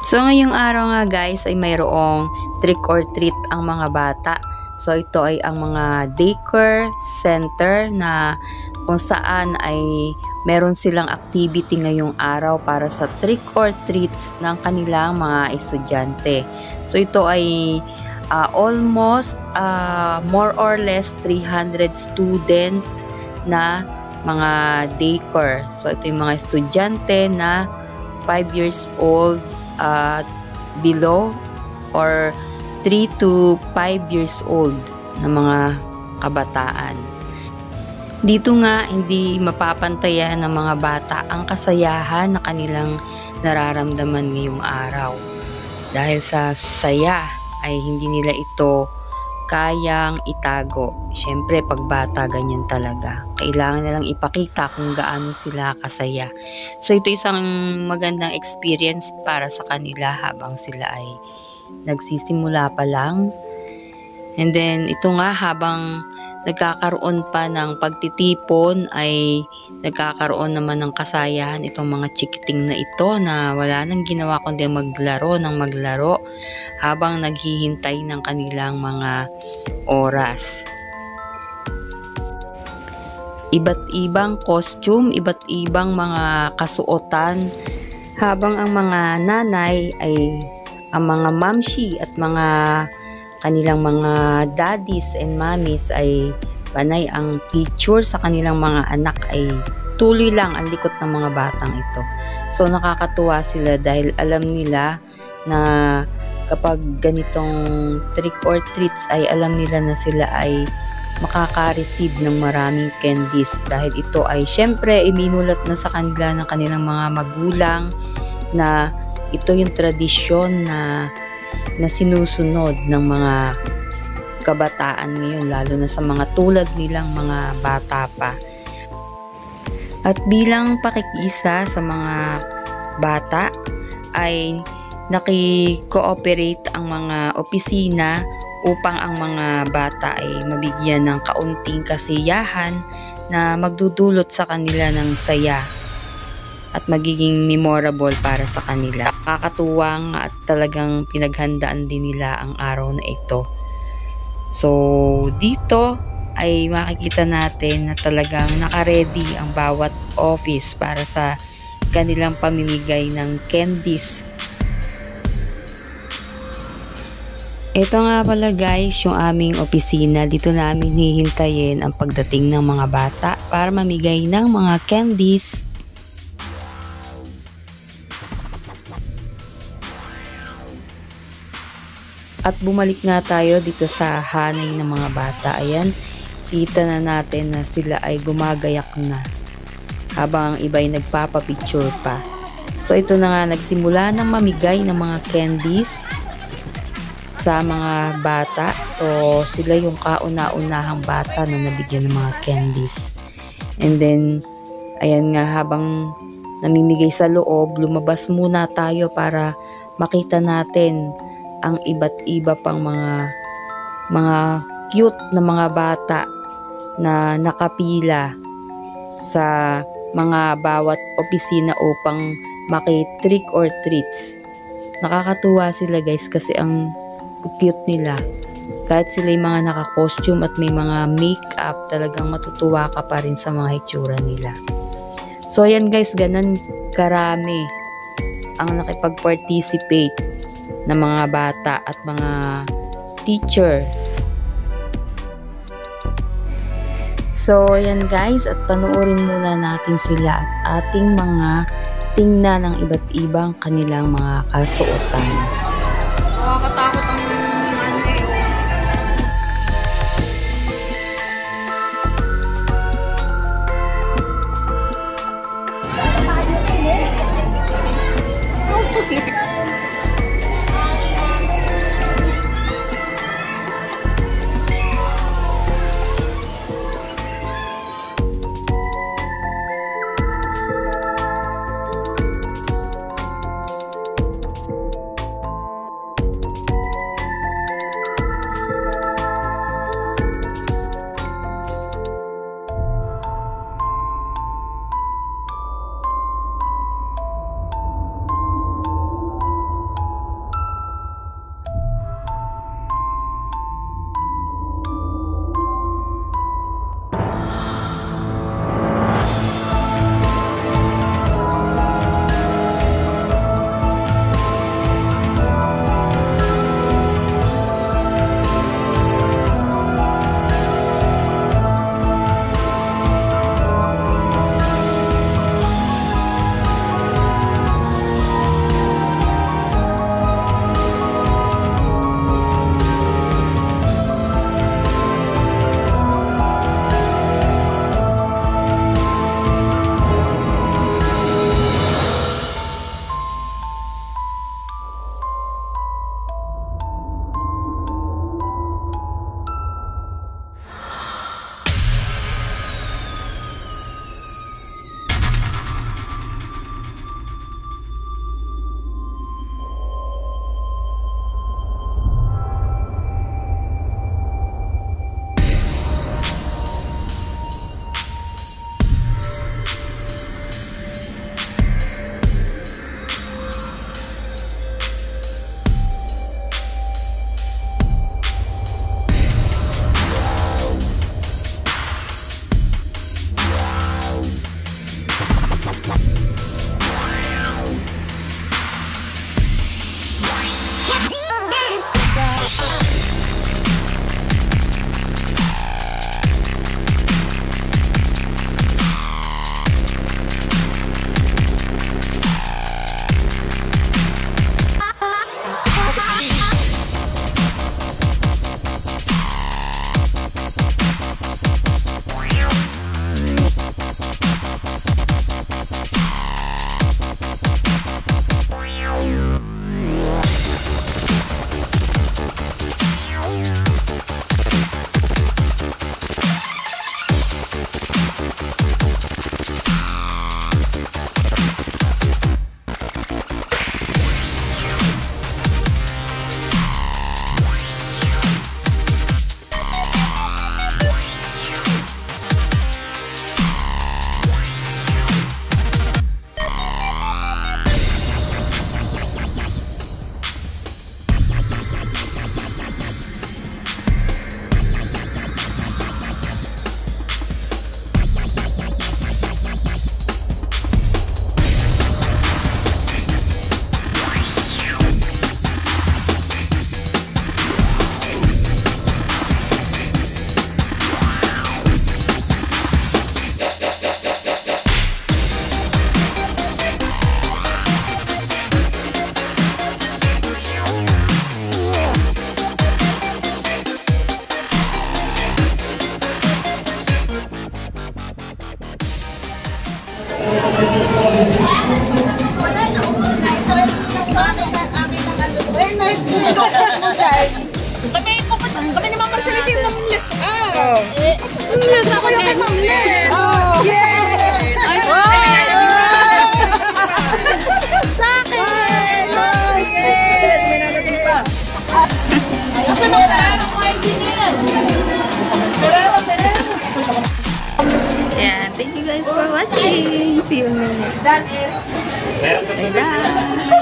So ngayong araw nga guys ay mayroong trick or treat ang mga bata. So ito ay ang mga daycare center na kung saan ay meron silang activity ngayong araw para sa trick or treats ng kanilang mga estudyante. So ito ay almost more or less 300 student na mga daycare. So ito yung mga estudyante na 5 years old below or 3 to 5 years old na mga kabataan. Dito nga hindi mapapantayan ng mga bata ang kasayahan na kanilang nararamdaman ngayong araw. Dahil sa saya ay hindi nila ito kayang itago. Siyempre pag bata ganyan talaga. Kailangan nilang ipakita kung gaano sila kasaya. So ito isang magandang experience para sa kanila habang sila ay nagsisimula pa lang. And then ito nga habang nagkakaroon pa ng pagtitipon ay nagkakaroon naman ng kasayahan itong mga chikiting na ito na wala nang ginawa kundi maglaro habang naghihintay ng kanilang mga oras. Iba't ibang costume, iba't ibang mga kasuotan habang ang mga nanay ay ang mga mamshi at mga kanilang mga daddies and mommies ay panay ang picture sa kanilang mga anak ay tuloy lang ang likot ng mga batang ito. So nakakatuwa sila dahil alam nila na kapag ganitong trick or treats ay alam nila na sila ay makaka-receive ng maraming candies dahil ito ay syempre iminulat na sa kanila ng kanilang mga magulang na ito yung tradisyon na sinusunod ng mga kabataan ngayon, lalo na sa mga tulad nilang mga bata pa. At bilang pakikisa sa mga bata ay naki-cooperate ang mga opisina upang ang mga bata ay mabigyan ng kaunting kasiyahan na magdudulot sa kanila ng saya at magiging memorable para sa kanila. Nakakatuwang at talagang pinaghandaan din nila ang araw na ito. So, dito ay makikita natin na talagang naka-ready ang bawat office para sa kanilang pamimigay ng candies. Ito nga pala guys, yung aming opisina. Dito namin hihintayin ang pagdating ng mga bata para mamigay ng mga candies. At bumalik nga tayo dito sa hanay ng mga bata. Ayan, kita na natin na sila ay gumagayak na habang ang iba ay nagpapapicture pa. So ito na nga, nagsimula ng mamigay ng mga candies sa mga bata. So sila yung kauna-unahang bata na nabigyan ng mga candies. And then, ayan nga, habang namimigay sa loob, lumabas muna tayo para makita natin ang iba't iba pang mga cute na mga bata na nakapila sa mga bawat opisina upang maki-trick or treats. Nakakatuwa sila guys kasi ang cute nila. Kahit sila yung mga naka-costume at may mga make-up, talagang matutuwa ka pa rin sa mga itsura nila. So ayan guys, ganun karami ang nakipag-participate ng mga bata at mga teacher. So, ayan guys, at panoorin muna natin sila at ating mga tingnan ng iba't ibang kanilang mga kasuotan. Nakakatakot ang Gusto ko yung pamlit. Ay, sa akin. May nadating pa. Ayan, thank you guys for watching. See you in the next. Bye-bye.